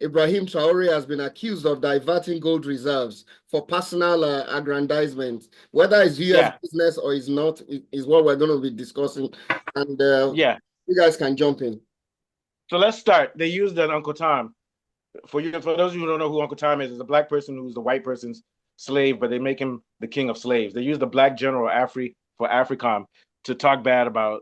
Ibrahim Traore has been accused of diverting gold reserves for personal aggrandizement. Whether it's US Yeah, business or is not, is what we're going to be discussing. And yeah. you guys can jump in. So let's start. They used that Uncle Tom. For those of you who don't know who Uncle Tom is a black person who's the white person's slave, but they make him the king of slaves. They use the black general for AFRICOM to talk bad about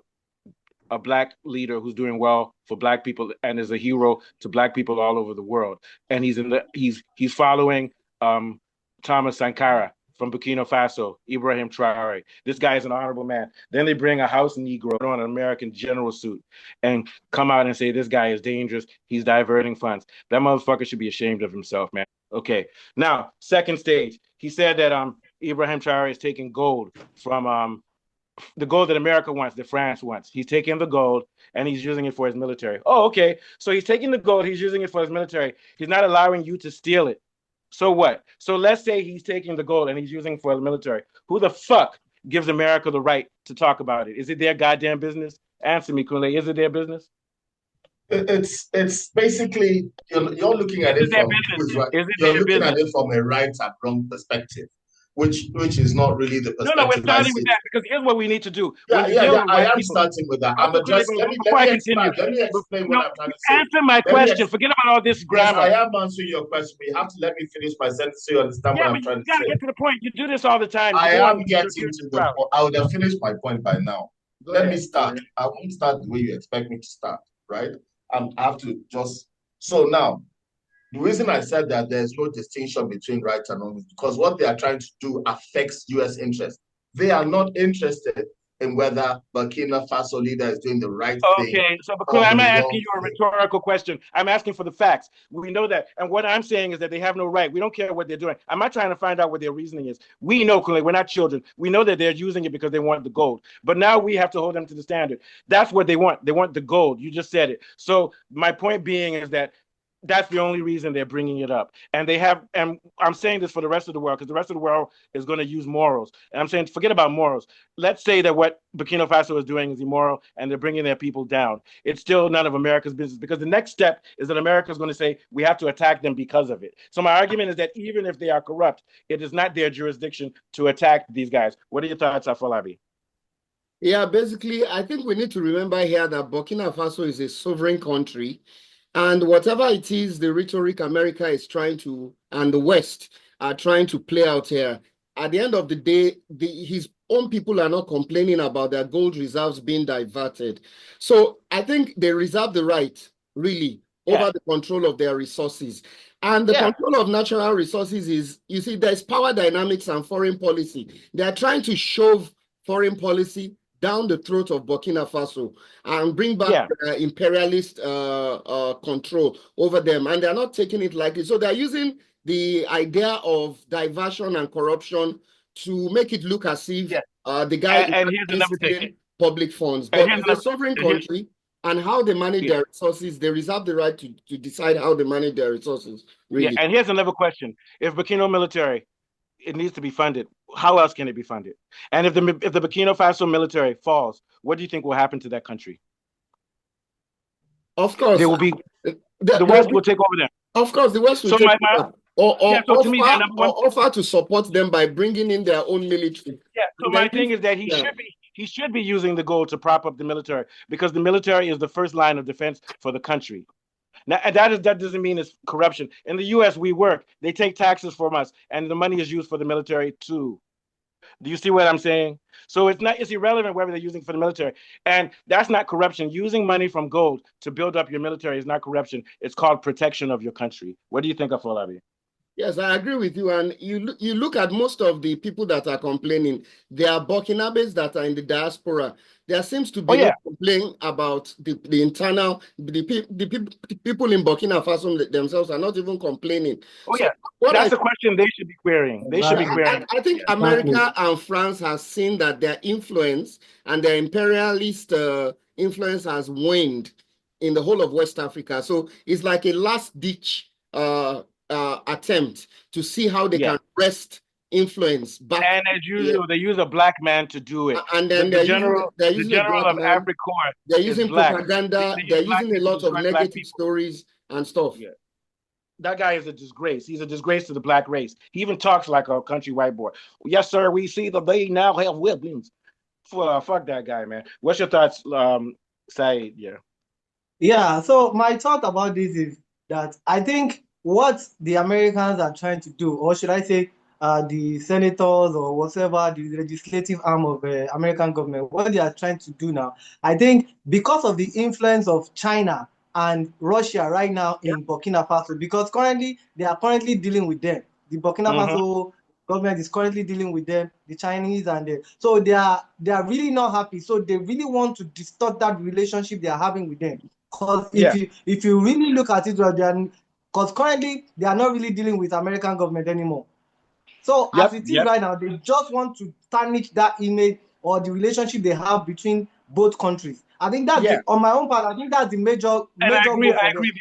a black leader who's doing well for black people and is a hero to black people all over the world. And he's following Thomas Sankara from Burkina Faso, Ibrahim Traore. This guy is an honorable man. Then they bring a house Negro on an American general suit and come out and say this guy is dangerous. He's diverting funds. That motherfucker should be ashamed of himself, man. Okay. Now, second stage. He said that Ibrahim Traore is taking gold from the gold that America wants, that France wants. He's taking the gold and he's using it for his military. Oh, okay. So he's taking the gold, he's using it for his military. He's not allowing you to steal it. So what? So let's say he's taking the gold and he's using it for the military. Who the fuck gives America the right to talk about it? Is it their goddamn business? Answer me, Kunle. Is it their business? It's basically you're looking at Is it it their from business? Is it you're their looking at business? it from a right and wrong perspective, which is not really the No, we're perspective I starting see. with that because here's what we need to do. Yeah, When you yeah, deal yeah. with I white am people, starting with that. I'm also, addressing. before I continue, Let me explain what no, I'm trying to say. answer my Let me question. Forget about all this Yes, I grammar. am answering your question, but you have to let me finish my sentence so you understand what Yeah, I'm but trying you to gotta say. get to the point. You do this all the time. You I go am on getting your to the crowd. point. I would have finished my point by now. Go Let me ahead. Go start. ahead. I won't start the way you expect me to start, right? I have to just. So now, the reason I said that there's no distinction between right and wrong is because what they are trying to do affects US interests. They are not interested in whether Burkina Faso leader is doing the right thing Okay, so because or I'm the not asking wrong you a thing. rhetorical question. I'm asking for the facts. We know that. And what I'm saying is that they have no right. We don't care what they're doing. I'm not trying to find out what their reasoning is. We know, clearly, we're not children. We know that they're using it because they want the gold. But now we have to hold them to the standard. That's what they want. They want the gold. You just said it. So my point being is that that's the only reason they're bringing it up. And they have, and I'm saying this for the rest of the world because the rest of the world is going to use morals. And I'm saying, forget about morals. Let's say that what Burkina Faso is doing is immoral and they're bringing their people down. It's still none of America's business because the next step is that America is going to say we have to attack them because of it. So my argument is that even if they are corrupt, it is not their jurisdiction to attack these guys. What are your thoughts, Afolabi? Yeah, basically, I think we need to remember here that Burkina Faso is a sovereign country. And whatever it is, the rhetoric America is trying to, and the West are trying to play out here, at the end of the day, his own people are not complaining about their gold reserves being diverted. So I think they reserve the right, really, Yeah, over the control of their resources. And the yeah. control of natural resources is, you see, there's power dynamics and foreign policy. They are trying to shove foreign policy down the throat of Burkina Faso and bring back Yeah, imperialist control over them. And they're not taking it lightly. So they're using the idea of diversion and corruption to make it look as if yeah. the guy is And here's actually another thing. stealing public funds. And But here's it's a another. sovereign And here, country, and how they manage yeah, their resources, they reserve the right to decide how they manage their resources, yeah. really. And here's another question. If Burkina military, it needs to be funded. How else can it be funded? And if the Burkina Faso military falls, what do you think will happen to that country? Of There course, will be the there will West be, will take over them. of course, the West will So take over yeah. So to me, their number one. or offer to support them by bringing in their own military. Yeah. So And then my thing is that yeah. he should be using the gold to prop up the military because the military is the first line of defense for the country. Now, and that doesn't mean it's corruption. In the U.S., we work; they take taxes from us, and the money is used for the military too. Do you see what I'm saying? So it's irrelevant whether they're using it for the military. And that's not corruption. Using money from gold to build up your military is not corruption. It's called protection of your country. What do you think of Olabi? Yes, I agree with you. And you look at most of the people that are complaining, they are Burkinabes that are in the diaspora. There seems to Oh be no yeah. complaint about the internal, the people in Burkina Faso themselves are not even complaining. Oh So yeah. what I That's the question they should be querying. They should be Exactly. querying. I think Yeah. Exactly. America and France has seen that their influence and their imperialist influence has waned in the whole of West Africa. So it's like a last ditch attempt to see how they Yeah. can wrest influence back. And as Yeah. usual, they use a black man to do it. And The then the general they're the using a general black of man, AFRICOR they're is using black. propaganda, They use they're black using a people to lot of destroy black negative people. stories and stuff. Yeah. That guy is a disgrace. He's a disgrace to the black race. He even talks like a country white boy. Yes, sir. We see that they now have weapons. Fuck that guy, man. What's your thoughts, Saeed? Yeah. Yeah, so my thought about this is that I think what the Americans are trying to do, or should I say, the senators or whatever, the legislative arm of the American government, what they are trying to do now, I think because of the influence of China and Russia right now in Burkina Faso, because currently they are currently dealing with them. The Burkina Faso government is currently dealing with them, the Chinese, and so they are really not happy. So they really want to distort that relationship they are having with them. Because if you really look at it, because currently they are not really dealing with American government anymore. So as it is right now, they just want to tarnish that image or the relationship they have between both countries. I think that's on my own part. I think that's the major goal for them.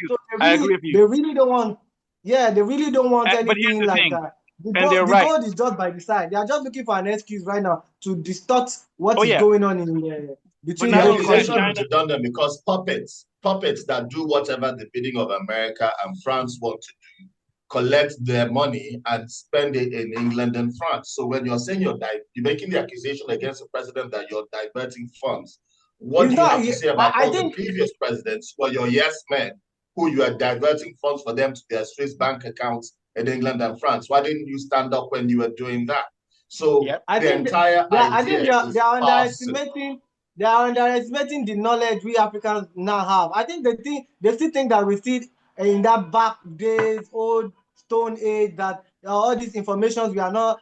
So I agree with you. They really don't want. Yeah, they really don't want anything like that. The goal is just by the side. They are just looking for an excuse right now to distort what is going on in between both countries. It's redundant because puppets that do whatever the bidding of America and France want to do, collect their money and spend it in England and France. So when you're saying you're making the accusation against the president that you're diverting funds, what do you have to say about the previous presidents who are your yes men, who you are diverting funds for them to their Swiss bank accounts in England and France? Why didn't you stand up when you were doing that? So I think they are underestimating. They are underestimating the knowledge we Africans now have. I think they still think that we still in that back days, old stone age, that all these informations we are not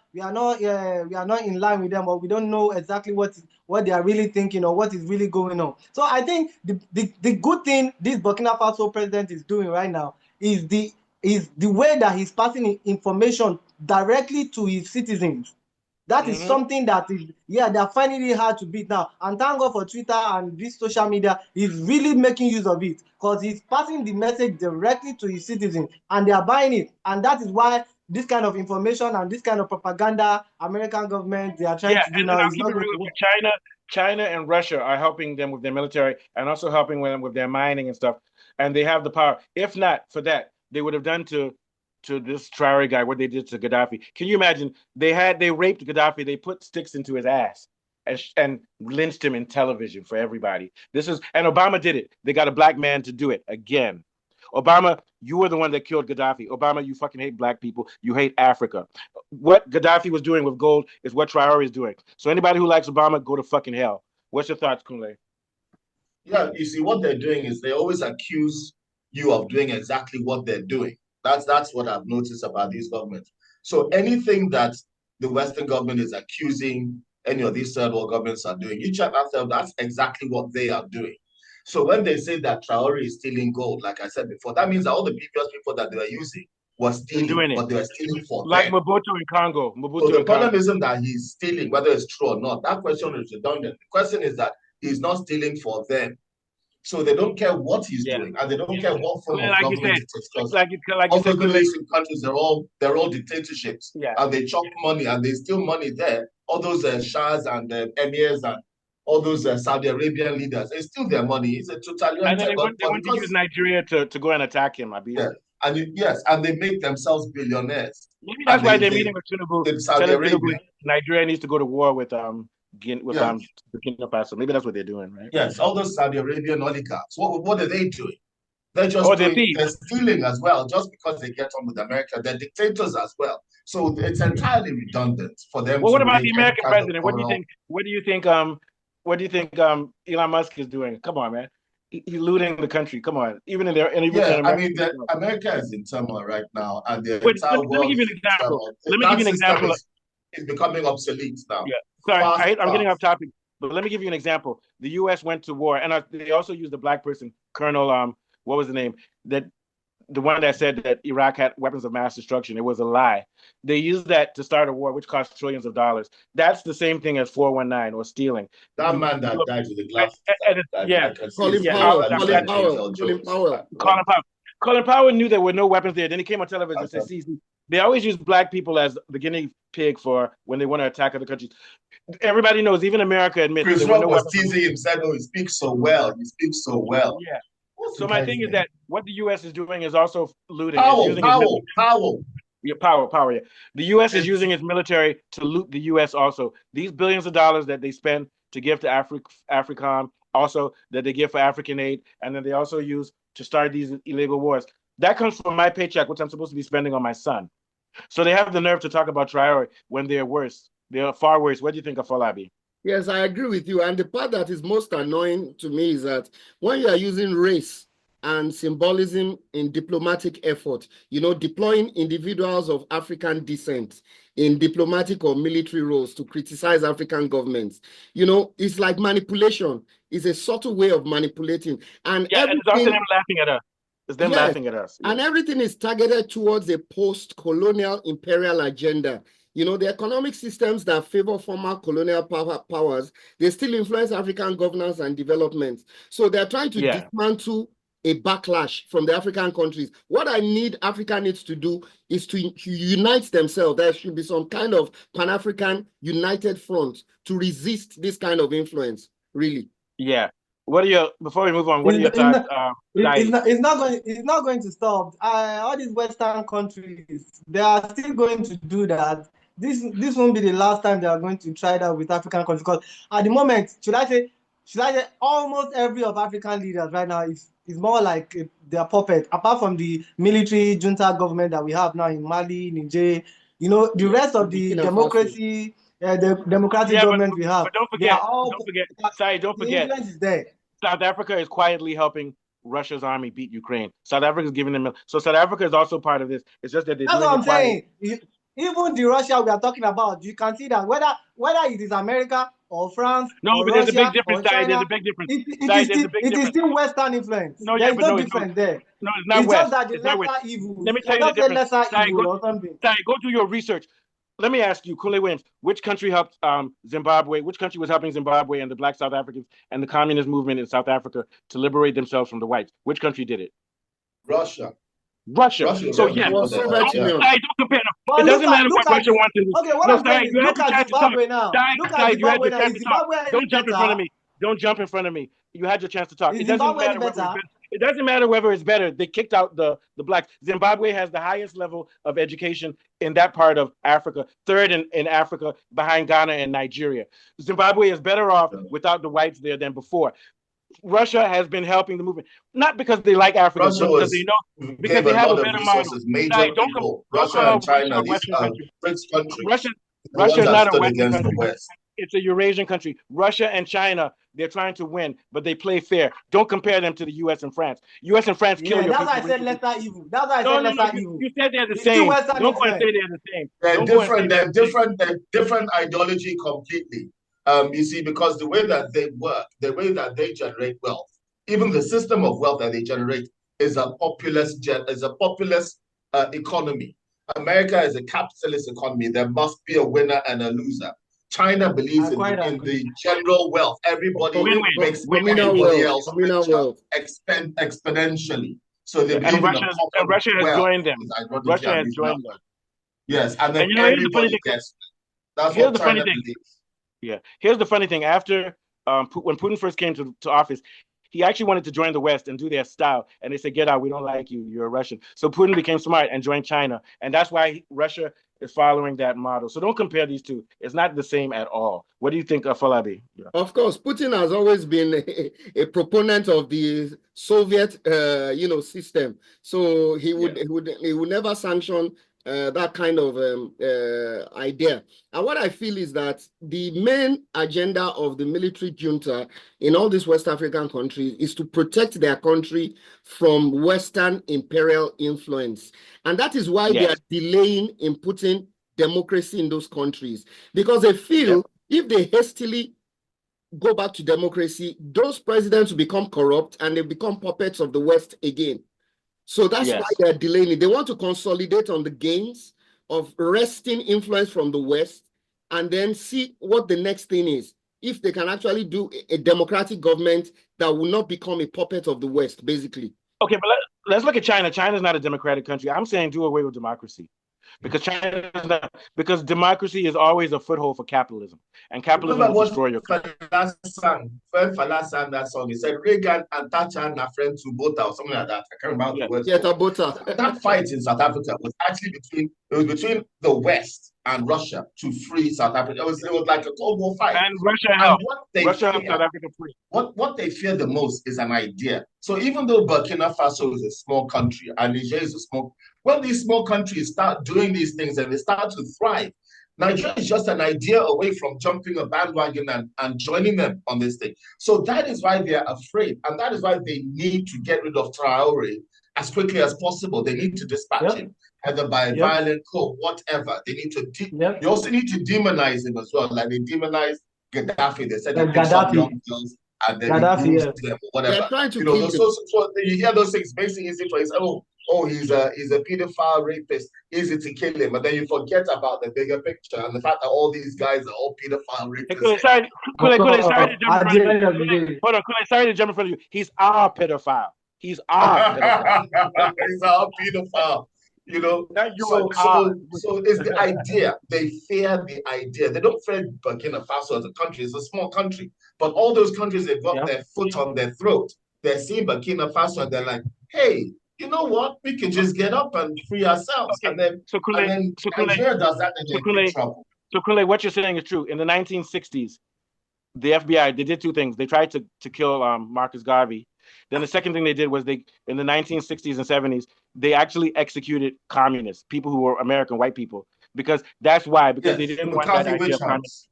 in line with them, or we don't know exactly what they are really thinking or what is really going on. So I think the good thing this Burkina Faso president is doing right now is the way that he's passing information directly to his citizens. That is something that is, they're finding it hard to beat now. And thank God for Twitter and this social media is really making use of it, because he's passing the message directly to his citizens and they are buying it. And that is why this kind of information and this kind of propaganda American government they are trying to do now is not going to work. China and Russia are helping them with their military and also helping them with their mining and stuff. And they have the power. If not for that, they would have done to this Traore guy what they did to Gaddafi. Can you imagine? They raped Gaddafi. They put sticks into his ass and lynched him in television for everybody. And Obama did it. They got a black man to do it again. Obama, you were the one that killed Gaddafi. Obama, you fucking hate black people. You hate Africa. What Gaddafi was doing with gold is what Traore is doing. So anybody who likes Obama, go to fucking hell. What's your thoughts, Kunle? Yeah, you see, what they're doing is they always accuse you of doing exactly what they're doing. That's what I've noticed about these governments. So anything that the Western government is accusing any of these third world governments are doing, you check out them, that's exactly what they are doing. So when they say that Traore is stealing gold, like I said before, that means that all the previous people that they were using was stealing, but they were stealing for like them. Mobutu in Congo. So the problem isn't that he's stealing, whether it's true or not. That question is redundant. The question is that he's not stealing for them. So they don't care what he's doing, and they don't care what form of government it is. Because all the Middle Eastern countries, they're all dictatorships, and they chop money, and there's still money there. All those shahs and emirs and all those Saudi Arabian leaders, it's still their money. It's a totalitarian. And then they want to use Nigeria to go and attack him, Abi. Yeah. And they make themselves billionaires. Maybe that's why they're meeting with Tinubu. Nigeria needs to go to war with Burkina Faso. Maybe that's what they're doing, right? Yes, all those Saudi Arabian oligarchs. What are they doing? They're just they're stealing as well, just because they get on with America. They're dictators as well. So it's entirely redundant for them. Well, what about the American president? What do you think? What do you think Elon Musk is doing? Come on, man. He's looting the country. Come on. Even in there. America is in turmoil right now, and the entire world. Let me give you an example. Let me give you an example. It's becoming obsolete now. Yeah. Sorry, I'm getting off topic, but let me give you an example. The U.S. went to war, and they also used a black person, Colonel, what was the name? The one that said that Iraq had weapons of mass destruction. It was a lie. They used that to start a war, which cost trillions of dollars. That's the same thing as 419 or stealing. That man that died with the glass. Colin Powell knew there were no weapons there. Then he came on television and said, see, they always use black people as the guinea pig for when they want to attack other countries. Everybody knows, even America admits. Chris Rock was teasing him, said, "Oh, he speaks so well. He speaks so well." Yeah. So my thing is that what the U.S. is doing is also looting. Power. Yeah, power. Yeah, the U.S. is using its military to loot the U.S. Also, these billions of dollars that they spend to give to AFRICOM, also that they give for African aid, and then they also use to start these illegal wars. That comes from my paycheck, which I'm supposed to be spending on my son. So they have the nerve to talk about Traore when they're worse. They're far worse. What do you think of Falabi? Yes, I agree with you. And the part that is most annoying to me is that when you are using race and symbolism in diplomatic effort, deploying individuals of African descent in diplomatic or military roles to criticize African governments, it's like manipulation. It's a subtle way of manipulating. And yeah, and it's also them laughing at us. It's them laughing at us. And everything is targeted towards a post-colonial imperial agenda. The economic systems that favor former colonial powers, they still influence African governance and development. So they're trying to dismantle a backlash from the African countries. What Africa needs to do is to unite themselves. There should be some kind of Pan-African united front to resist this kind of influence, really. Yeah. Before we move on, what are your thoughts? It's not going to stop. All these Western countries, they are still going to do that. This won't be the last time they are going to try that with African countries. Because at the moment, should I say almost every of African leaders right now is more like their puppet, apart from the military junta government that we have now in Mali, Niger. The rest of the democracy, the democratic government we have. But don't forget. The influence is there. South Africa is quietly helping Russia's army beat Ukraine. South Africa is giving them. So South Africa is also part of this. It's just that they're That's doing what I'm saying. Even the Russia we are talking about, you can see that whether it is America or France or but Russia there's a big difference. or China, There's a big difference. It is still Western influence. There is no difference there. No, it's not it's West. Just that the it's lesser evil. Let me tell you the difference. Lesser evil or something. Go do your research. Let me ask you, Kule Williams, which country helped Zimbabwe? Which country was helping Zimbabwe and the Black South Africans and the communist movement in South Africa to liberate themselves from the whites? Which country did it? Russia. So yeah, don't compare them. It doesn't matter what Russia wants to do. Okay, what I'm saying is, look at Zimbabwe now. Look at Zimbabwe now. Don't jump in front of me. Don't jump in front of me. You had your chance to talk. It doesn't matter whether it's better. They kicked out the blacks. Zimbabwe has the highest level of education in that part of Africa, third in Africa behind Ghana and Nigeria. Zimbabwe is better off without the whites there than before. Russia has been helping the movement, not because they like Africa, but because they know, because they have a better model. Russia and China, these are BRICS countries. Russia is not a Western country. It's a Eurasian country. Russia and China, they're trying to win, but they play fair. Don't compare them to the U.S. and France. U.S. and France kill your people. That's why I said lesser evil. That's why I said lesser evil. You said they're the same. Don't go and say they're the same. They're different ideology completely. You see, because the way that they work, the way that they generate wealth, even the system of wealth that they generate is a populist economy. America is a capitalist economy. There must be a winner and a loser. China believes in the general wealth. Everybody makes everybody else exponentially. So they believe and Russia has joined them. Russia has joined them. Yes, and then everybody gets. That's what China believes. Yeah. Here's the funny thing. After when Putin first came to office, he actually wanted to join the West and do their style. And they said, get out. We don't like you. You're a Russian. So Putin became smart and joined China. And that's why Russia is following that model. So don't compare these two. It's not the same at all. What do you think of Falabi? Yeah. Of course, Putin has always been a proponent of the Soviet, system. So he would never sanction that kind of idea. And what I feel is that the main agenda of the military junta in all these West African countries is to protect their country from Western imperial influence. And that is why they are delaying in putting democracy in those countries. Because they feel if they hastily go back to democracy, those presidents will become corrupt and they become puppets of the West again. So that's why they're delaying it. They want to consolidate on the gains of wresting influence from the West and then see what the next thing is. If they can actually do a democratic government that will not become a puppet of the West, basically. Okay, but let's look at China. China's not a democratic country. I'm saying do away with democracy. because China is not, because democracy is always a foothold for capitalism, and capitalism Remember will what destroy your country. Fela sang? When Fela sang that song, he said Reagan and Thatcher are friends to Bota or something like that. I can't remember Yeah. the words. Yeah, Tabota. That fight in South Africa was actually between the West and Russia to free South Africa. It was like a Cold War fight. And Russia And helped. what they Russia helped fear, South Africa free. what they fear the most is an idea. So even though Burkina Faso is a small country and Niger is a small, when these small countries start doing these things and they start to thrive, Nigeria is just an idea away from jumping a bandwagon and joining them on this thing. So that is why they're afraid. And that is why they need to get rid of Traore as quickly as possible. They need to dispatch him, either by violent coup, whatever. They need to. You also need to demonize him as well. Like they demonized Gaddafi. They said he picks up young girls and then he grooms them or whatever. They're trying to you know, kill him. so you hear those things, basically easy for his he's a pedophile rapist, easy to kill him, and then you forget about the bigger picture and the fact that all these guys are all pedophile rapists. Sorry to jump in front of you. Hold on, sorry to jump in front of you. He's our pedophile. He's our pedophile. He's our pedophile. You know, so it's the idea. They fear the idea. They don't fear Burkina Faso as a country. It's a small country, but all those countries, they've got their foot on their throat. They're seeing Burkina Faso and they're like, hey, you know what? We can just get up and free ourselves. Okay. And then Nigeria does that and they're in trouble. So Kule, what you're saying is true. In the 1960s, the FBI, they did two things. They tried to kill Marcus Garvey. Then the second thing they did was in the 1960s and 70s, they actually executed communists, people who were American white people, because they didn't want that idea of communists.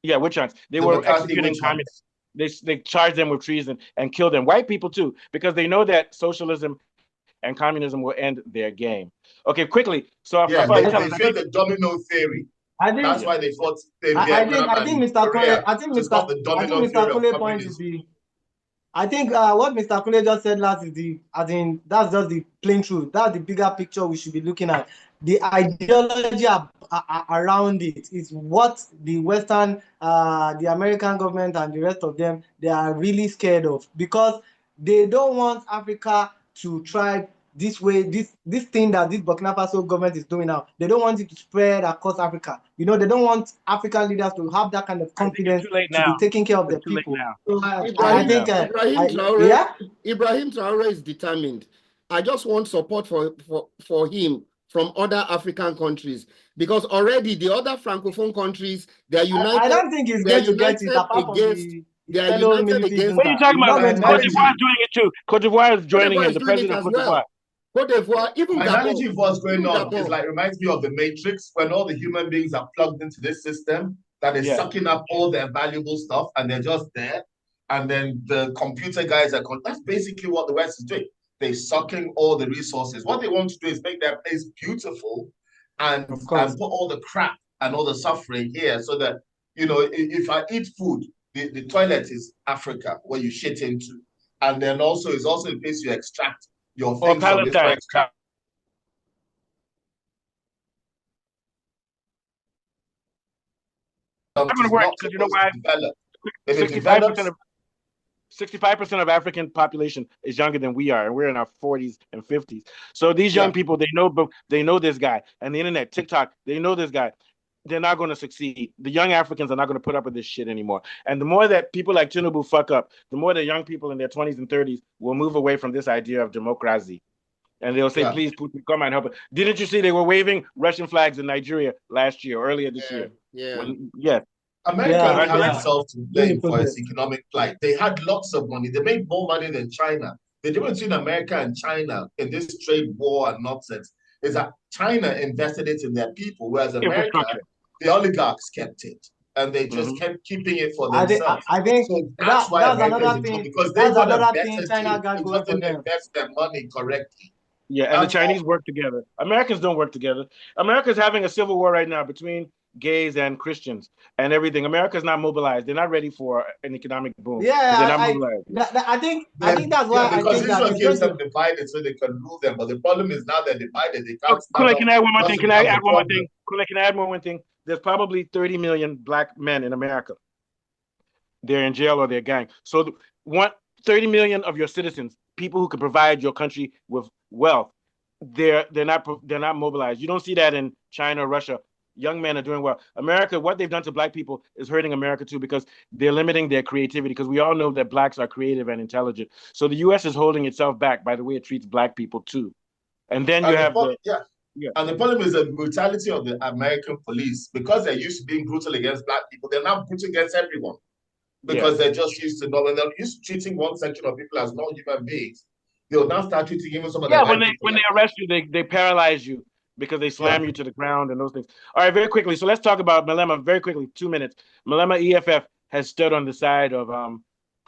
Yeah, witch hunts. They were executing communists. They charged them with treason and killed them. White people too, because they know that socialism and communism will end their game. Okay, quickly. So they fear the domino theory. That's why they fought. I think Mr. Kule point is I think what Mr. Kule just said last is that's just the plain truth. That's the bigger picture we should be looking at. The ideology around it is what the Western, the American government and the rest of them, they are really scared of, because they don't want Africa to thrive this way, this thing that this Burkina Faso government is doing now. They don't want it to spread across Africa. You know, they don't want African leaders to have that kind of confidence to be taking care of their people. So I think Ibrahim Traore is determined. I just want support for him from other African countries, because already the other Francophone countries, they are united. I don't think he's going to get it apart from they are united against. What are you talking about? Cote d'Ivoire is doing it too. Cote d'Ivoire is joining in. The president of Cote d'Ivoire. Cote d'Ivoire, even analogy of what's going on is like, reminds me of the Matrix, when all the human beings are plugged into this system that is sucking up all their valuable stuff and they're just there. And then the computer guys that's basically what the West is doing. They're sucking all the resources. What they want to do is make their place beautiful and put all the crap and all the suffering here, so that, you know, if I eat food, the toilet is Africa, where you shit into. And then it's also a place you extract your things from this place. I'm going to work, because you know why? 65% of African population is younger than we are, and we're in our 40s and 50s. So these young people, they know this guy, and the internet, TikTok, they know this guy. They're not going to succeed. The young Africans are not going to put up with this shit anymore. And the more that people like Tinubu fuck up, the more the young people in their 20s and 30s will move away from this idea of democracy. And they'll say, please, Putin, come and help us. Didn't you see they were waving Russian flags in Nigeria last year, earlier this year? America has itself to blame for its economic plight. They had lots of money. They made more money than China. The difference between America and China in this trade war and nonsense is that China invested it in their people, whereas America, the oligarchs kept it. And they just kept keeping it for themselves. I think so that's why America is in trouble, because they got a better team. China got it doesn't invest their money correctly. Yeah, and the Chinese work together. Americans don't work together. America's having a civil war right now between gays and Christians and everything. America's not mobilized. They're not ready for an economic boom. Yeah, they're not mobilized. I think that's why because Israel keeps them divided so they can rule them. But the problem is now they're divided. They can't. Can I add one more thing? Can I add one more thing? There's probably 30 million black men in America. They're in jail or they're gang. So 30 million of your citizens, people who can provide your country with wealth, they're not mobilized. You don't see that in China, Russia. Young men are doing well. America, what they've done to black people is hurting America too, because they're limiting their creativity, because we all know that blacks are creative and intelligent. So the US is holding itself back by the way it treats black people too. And then you have and the problem is the brutality of the American police, because they're used to being brutal against black people. They're now brutal against everyone because they're just used to when they're used to treating one section of people as non-human beings. They'll now start treating even some of the when they arrest you, they paralyze you because they slam you to the ground and those things. All right, very quickly. So let's talk about Malema very quickly. 2 minutes. Malema EFF has stood on the side of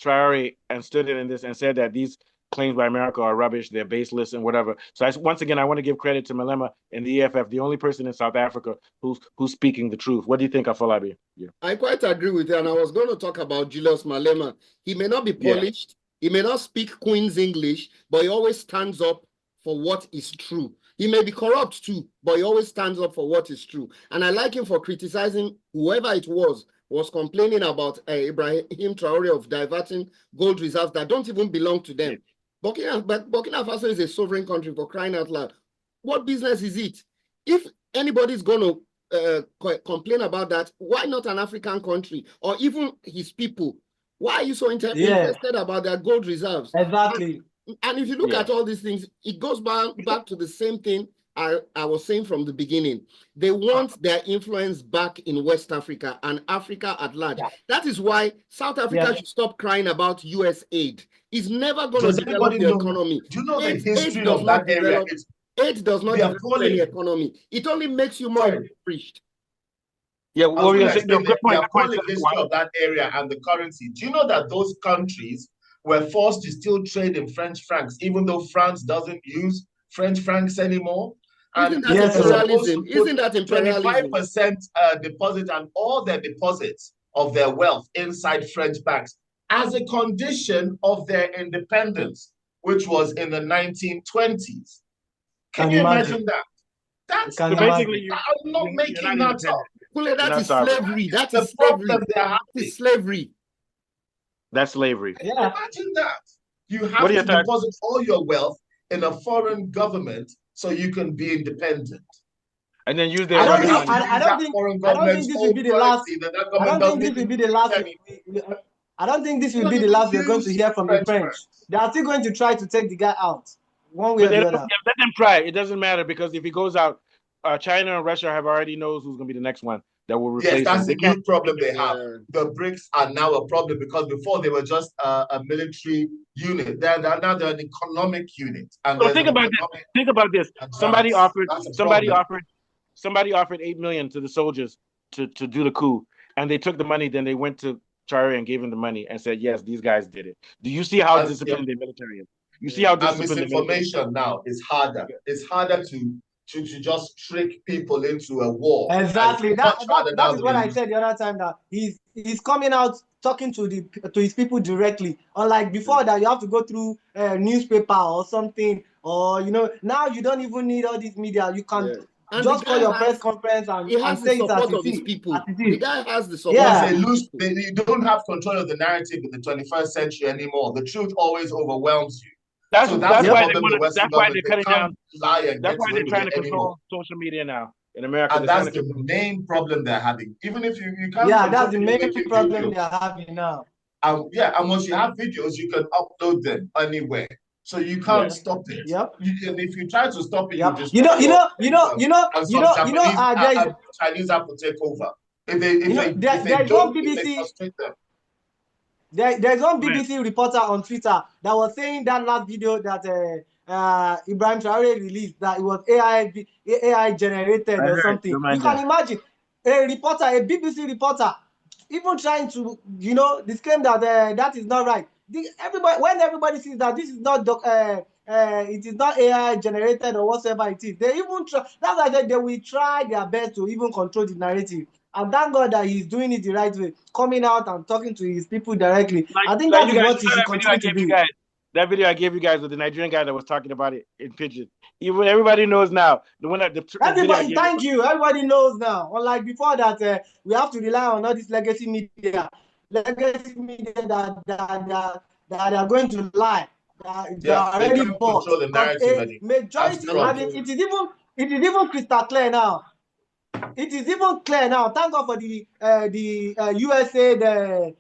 Traore and stood in this and said that these claims by America are rubbish, they're baseless and whatever. So once again, I want to give credit to Malema and the EFF, the only person in South Africa who's speaking the truth. What do you think, Afolabi? Yeah. I quite agree with you, and I was going to talk about Julius Malema. He may not be polished, he may not speak Queen's English, but he always stands up for what is true. He may be corrupt too, but he always stands up for what is true. And I like him for criticizing whoever it was complaining about Ibrahim Traore of diverting gold reserves that don't even belong to them. Burkina Faso is a sovereign country, for crying out loud. What business is it? If anybody's going to complain about that, why not an African country or even his people? Why are you so interested about their gold reserves? Exactly. And if you look at all these things, it goes back to the same thing I was saying from the beginning. They want their influence back in West Africa and Africa at large. That is why South Africa should stop crying about US aid. It's never going to develop the economy. Do you know the history of that area? Aid does not develop any economy. It only makes you more impoverished. Yeah, well, the appalling history of that area and the currency. Do you know that those countries were forced to still trade in French francs, even though France doesn't use French francs anymore? Isn't that imperialism? Isn't that imperialism? 25% deposit and all their deposits of their wealth inside French banks as a condition of their independence, which was in the 1920s. Can you imagine that? That's basically I'm not making that up. That is slavery. That is slavery. That is slavery. That's slavery. Yeah. Imagine that. You have to deposit all your wealth in a foreign government so you can be independent. And then use their I don't think this will be the last. I don't think this will be the last. I don't think this will be the last we're going to hear from the French. They are still going to try to take the guy out one way or the other. Let them try. It doesn't matter, because if he goes out, China and Russia have already knows who's going to be the next one that will replace him. Yes, that's the new problem they have. The BRICS are now a problem, because before they were just a military unit. They're now an economic unit. And so think about this. Think about this. Somebody offered $8 million to the soldiers to do the coup, and they took the money. Then they went to Traoré and gave him the money and said, "Yes, these guys did it." Do you see how disciplined the military is? You see how disciplined misinformation now is harder. It's harder to just trick people into a war. Exactly. That is what I said the other time, that he's coming out talking to his people directly. Unlike before that, you have to go through a newspaper or something, or now you don't even need all this media. You can just call your press conference and say it as it is. The guy has the support. You don't have control of the narrative in the 21st century anymore. The truth always overwhelms you. That's why they're cutting down. That's why they're trying to control social media now in America. And that's the main problem they're having. Even if you can't. Yeah, that's the main problem they're having now. And once you have videos, you can upload them anywhere, so you can't stop it. Yep. And if you try to stop it, you just Chinese have to take over. There's one BBC reporter on Twitter that was saying that last video that Ibrahim Traore released, that it was AI generated or something. You can imagine a BBC reporter, even trying to disclaim that that is not right. When everybody sees that this is not it is not AI generated or whatever it is, they even try. That's why they will try their best to even control the narrative. And thank God that he's doing it the right way, coming out and talking to his people directly. I think that's what he should continue to do. That video I gave you guys with the Nigerian guy that was talking about it in pidgin. Even everybody knows now. Thank you. Everybody knows now. Unlike before that, we have to rely on all this legacy media that are going to lie. They are they already can't bought. control the narrative anymore. Majority, and it is even crystal clear now. It is even clear now. Thank God for the USA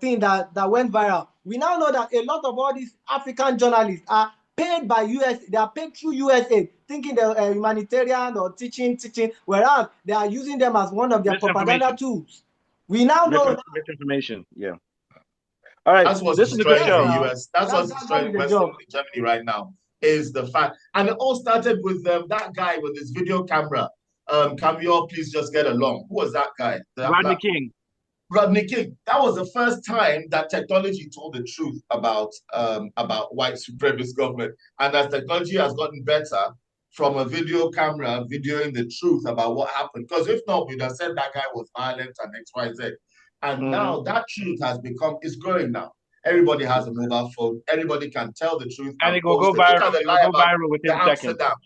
thing that went viral. We now know that a lot of all these African journalists are paid by US. They are paid through USA, thinking they're humanitarian or teaching, whereas they are using them as one of their propaganda tools. We now know misinformation. Yeah. All right. That's what's this is a good destroying show. the US. That's what's destroying Western Germany right now. Is the fact, and it all started with that guy with his video camera. Can we all please just get along? Who was that guy? Rodney King. Rodney King. That was the first time that technology told the truth about white supremacist government. And as technology has gotten better, from a video camera videoing the truth about what happened. Because if not, we'd have said that guy was violent and XYZ. And now that truth has become, it's growing now. Everybody has a mobile phone. Everybody can tell the truth and it will go viral. Look at the lie about within Amsterdam,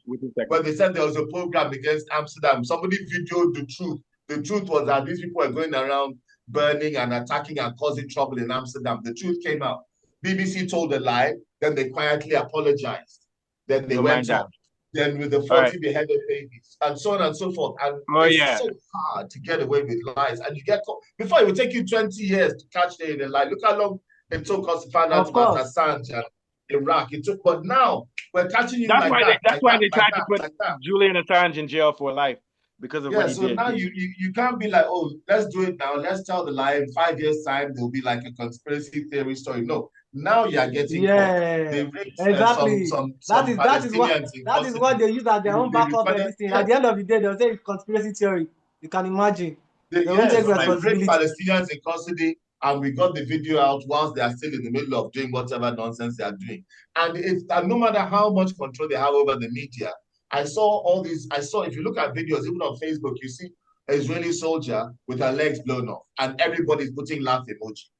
when they said there was a program against Amsterdam. Somebody videoed the truth. The truth was that these people were going around burning and attacking and causing trouble in Amsterdam. The truth came out. BBC told a lie. Then they quietly apologized. Then they went on. Then with the 40 beheaded babies and so on and so forth. And it's so hard to get away with lies. And you get caught. Before it would take you 20 years to catch them in a lie. Look how long it took us to find out about Assange and Iraq. It took, but now we're catching you that's why they tried to put Julian Assange in jail for life because of what he did. So now you can't be like, oh, let's do it now. Let's tell the lie. In 5 years' time, there'll be like a conspiracy theory story. No. Now you are getting exactly. That is what they use as their own backup thing. At the end of the day, they'll say it's conspiracy theory. You can imagine. They won't take responsibility. Palestinians in custody, and we got the video out whilst they are still in the middle of doing whatever nonsense they are doing. And no matter how much control they have over the media, I saw if you look at videos, even on Facebook, you see an Israeli soldier with her legs blown off, and everybody's putting laugh emoji.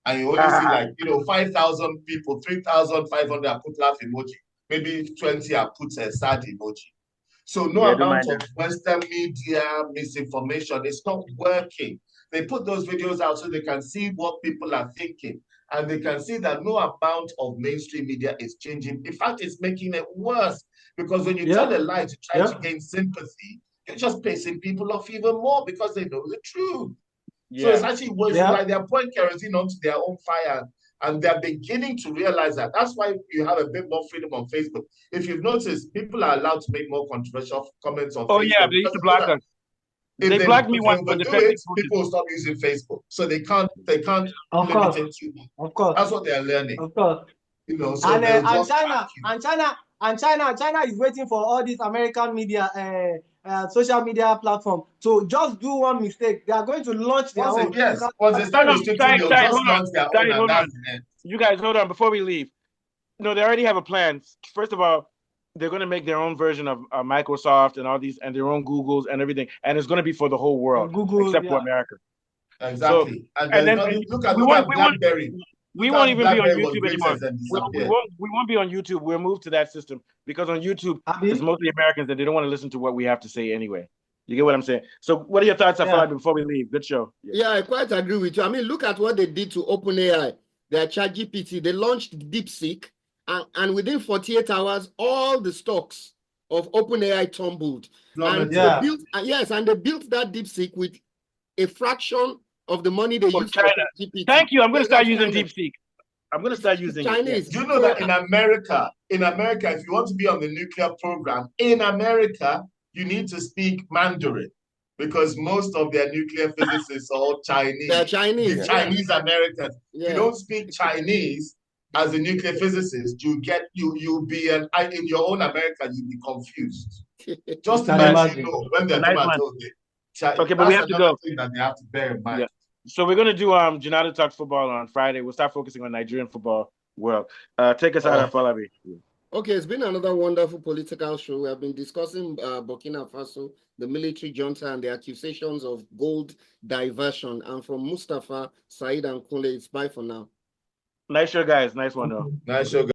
And you only see 5,000 people, 3,500 are put laugh emoji. Maybe 20 are put a sad emoji. So no amount of Western media misinformation, it's not working. They put those videos out so they can see what people are thinking. And they can see that no amount of mainstream media is changing. In fact, it's making it worse. Because when you tell a lie to try to gain sympathy, you're just pissing people off even more because they know the truth. So it's actually worse. Like they're pouring kerosene onto their own fire, and they're beginning to realize that. That's why you have a bit more freedom on Facebook. If you've noticed, people are allowed to make more controversial comments on Facebook. Oh yeah, they used to block us. They blocked me once for defending people will stop using Facebook, so they can't limit it too much. Of course, that's what they're learning. Of course, So China is waiting for all these American media. Social media platform. So just do one mistake. They are going to launch their own. Yes. Once they start restricting, they'll just launch their own. Hold on. You guys, hold on. Before we leave. No, they already have a plan. First of all, they're going to make their own version of Microsoft and all these, and their own Googles and everything. And it's going to be for the whole world, except for America. Exactly. So, and then look at BlackBerry. We won't even be on YouTube anymore. We won't be on YouTube. We'll move to that system because on YouTube, it's mostly Americans and they don't want to listen to what we have to say anyway. You get what I'm saying? So what are your thoughts, Afolabi, before we leave? Good show. Yeah, I quite agree with you. I mean, look at what they did to OpenAI. Their ChatGPT, they launched DeepSeek, and within 48 hours, all the stocks of OpenAI tumbled. And they built that DeepSeek with a fraction of the money they use China. GPT. Thank you. I'm going to start using DeepSeek. I'm going to start using Chinese. Do you know that in America, if you want to be on the nuclear program, in America, you need to speak Mandarin because most of their nuclear physicists are all Chinese. They're Chinese. The Chinese Americans. Yeah. You don't speak Chinese as a nuclear physicist, you'll be in your own America, you'll be confused. Just to let you know when they're okay, but we have to go. Thing that they have to bear in mind. Yeah. So we're going to do Janata Talks Football on Friday. We'll start focusing on Nigerian football world. Take us out, Afolabi. Okay, it's been another wonderful political show. We have been discussing Burkina Faso, the military junta, and the accusations of gold diversion. And from Mustafa, Said, and Kunle, it's bye for now. Nice show, guys. Nice one, though. Nice show, guys.